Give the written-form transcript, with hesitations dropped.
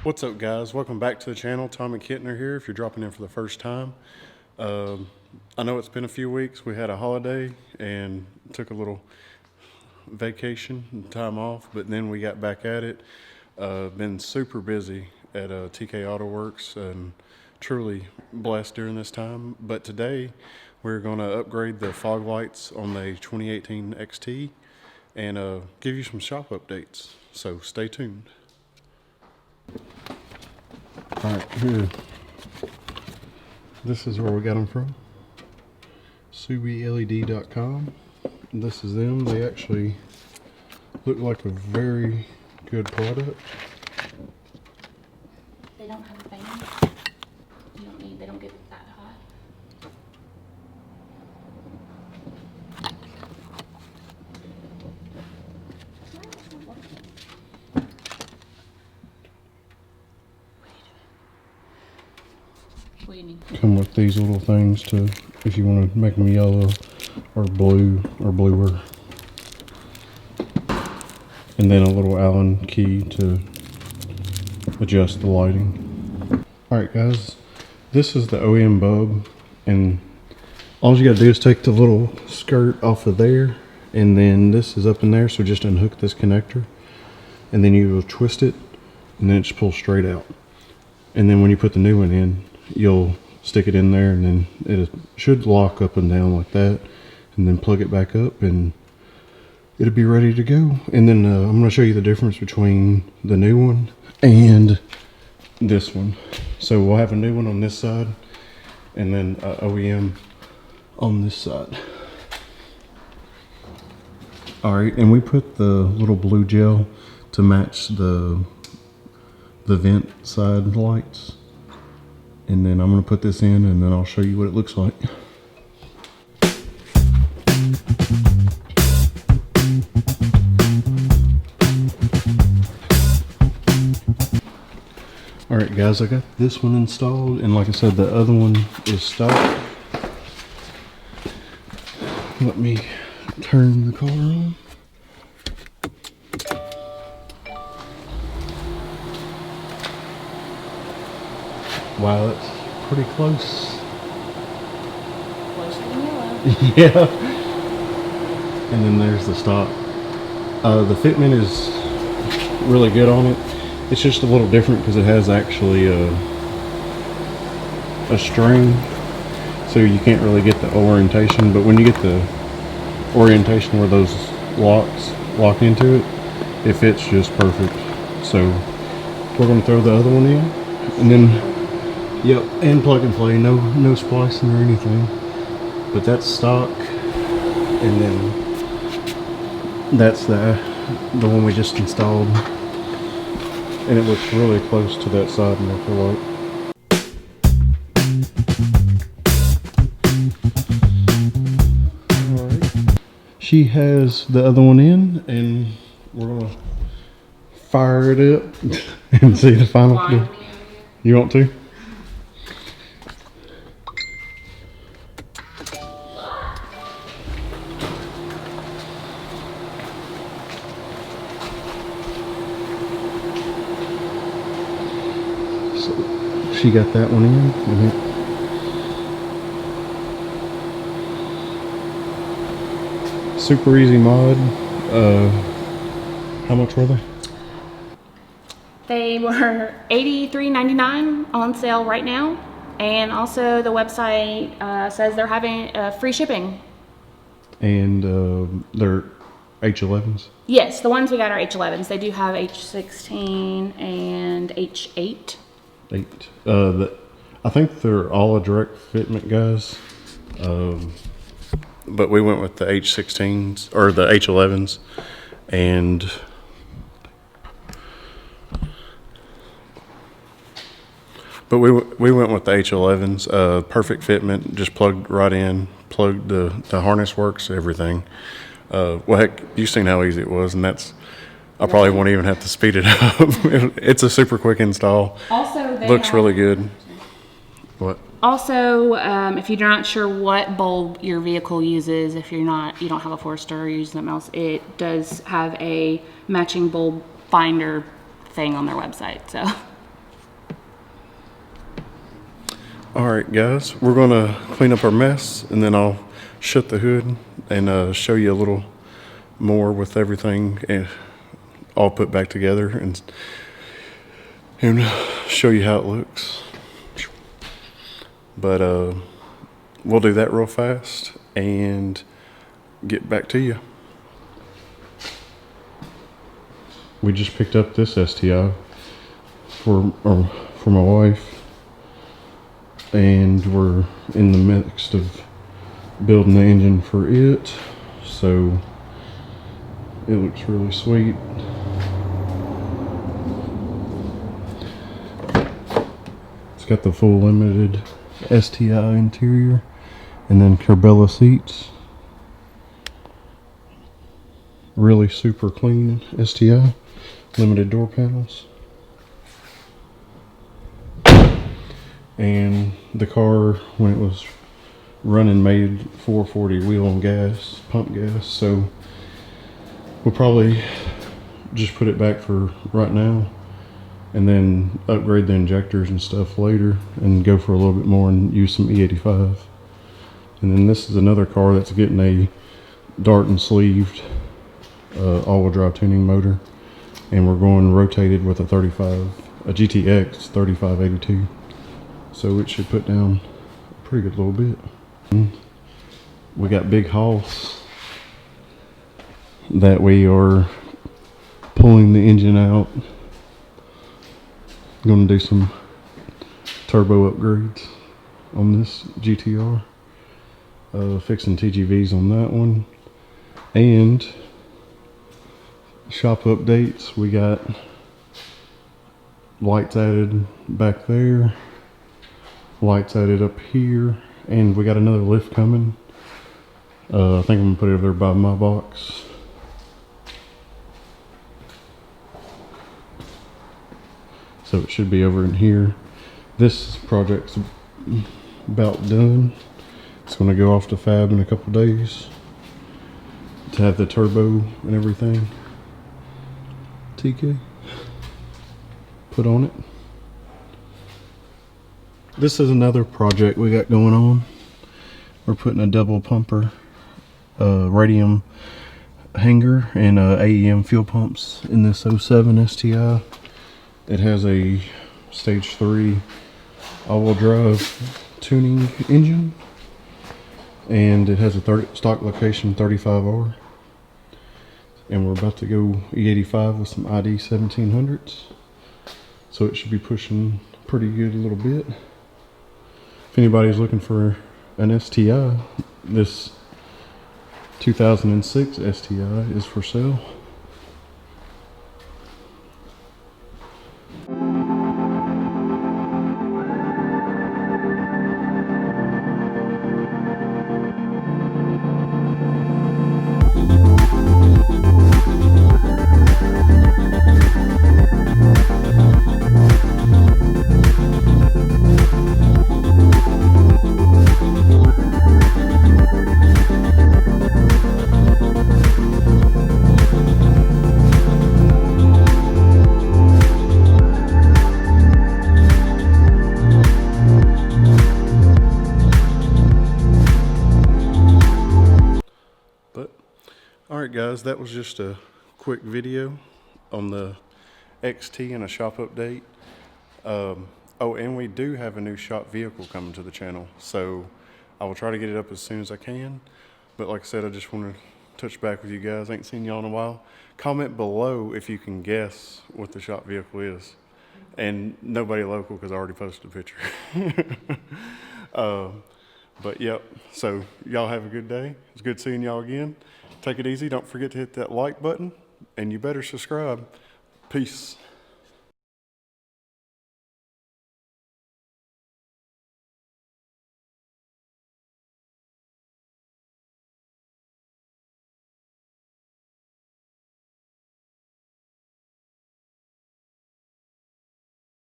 What's up, guys? Welcome back to the channel. Tommy Kittner here if you're dropping in for the first time. I know it's been a few weeks. We had a holiday and took a little vacation and time off, but then we got back at it. Been super busy at TK Auto Works and truly blessed during this time. But today we're going to upgrade the fog lights on the 2018 XT and give you some shop updates. So stay tuned. Alright, here. This is where we got them from. SubieLED.com. This is them. They actually look like a very good product. They don't have a fan. They don't get that hot. What do you need? Come with these little things to, if you want to make them yellow or blue or bluer. And then a little Allen key to adjust the lighting. Alright guys, this is the OEM bulb, and all you gotta do is take the little skirt off of there, and then this is up in there, so just unhook this connector, and then you will twist it, and then it just pulls straight out. And then when you put the new one in, you'll stick it in there, and then it should lock up and down like that, and then plug it back up, and it'll be ready to go. And then I'm going to show you the difference between the new one and this one. So we'll have a new one on this side, and then OEM on this side. Alright, and we put the little blue gel to match the vent side lights. And then I'm going to put this in, and then I'll show you what it looks like. Alright guys, I got this one installed, and like I said, the other one is stock. Let me turn the car on. Wow, that's pretty close. Closer than yellow. Yeah. And then there's the stock. The fitment is really good on it. It's just a little different because it has actually a string, so you can't really get the orientation. But when you get the orientation where those locks lock into it, it fits just perfect. So we're going to throw the other one in, and then yep, and plug and play, no splicing or anything. But that's stock, and then that's the one we just installed, and it looks really close to that side muffler light. Alright, she has the other one in, and we're gonna fire it up and see the final. You want to? She got that one in. Super easy mod. How much were they? They were $83.99 on sale right now, and also the website says they're having free shipping. And they're H11s? Yes, the ones we got are H11s. They do have H16 and H8. I think they're all a direct fitment, guys. But we went with the H16s or the H11s, and we went with the H11s. Perfect fitment, just plugged right in, plugged the harness works, everything. Well, heck, you've seen how easy it was, and that's. I probably won't even have to speed it up. It's a super quick install. Also, looks really good. What? Also, if you're not sure what bulb your vehicle uses, if you don't have a Forster or you're using something else, it does have a matching bulb finder thing on their website. So Alright guys, we're gonna clean up our mess and then I'll shut the hood and show you a little more with everything all put back together and show you how it looks. But we'll do that real fast and get back to you. We just picked up this STI for my wife, and we're in the midst of building the engine for it, so it looks really sweet. It's got the full limited STI interior and then Curbella seats. Really super clean STI, limited door panels. And the car, when it was running, made 440 wheel on gas, pump gas, so we'll probably just put it back for right now and then upgrade the injectors and stuff later and go for a little bit more and use some E85. And then this is another car that's getting a dart and sleeved all-wheel drive tuning motor, and we're going rotated with a GTX 3582. So it should put down a pretty good little bit. We got big hauls that we are pulling the engine out. Going to do some turbo upgrades on this GTR. Fixing TGVs on that one. And shop updates. We got lights added back there. Lights added up here, and we got another lift coming. I think I'm gonna put it over there by my box. So it should be over in here. This project's about done. It's gonna go off to fab in a couple days to have the turbo and everything. TK put on it. This is another project we got going on. We're putting a double pumper, radium hanger and AEM fuel pumps in this 07 STI. It has a stage 3 all-wheel drive tuning engine, and it has a stock location 35R. And we're about to go E85 with some ID 1700s. So it should be pushing pretty good a little bit. If anybody's looking for an STI, this 2006 STI is for sale. Alright guys, that was just a quick video on the XT and a shop update. Oh, and we do have a new shop vehicle coming to the channel, so I will try to get it up as soon as I can. But like I said, I just want to touch back with you guys. I ain't seen y'all in a while. Comment below if you can guess what the shop vehicle is. And nobody local, because I already posted a picture. But yep, so y'all have a good day. It's good seeing y'all again. Take it easy. Don't forget to hit that like button, and you better subscribe. Peace.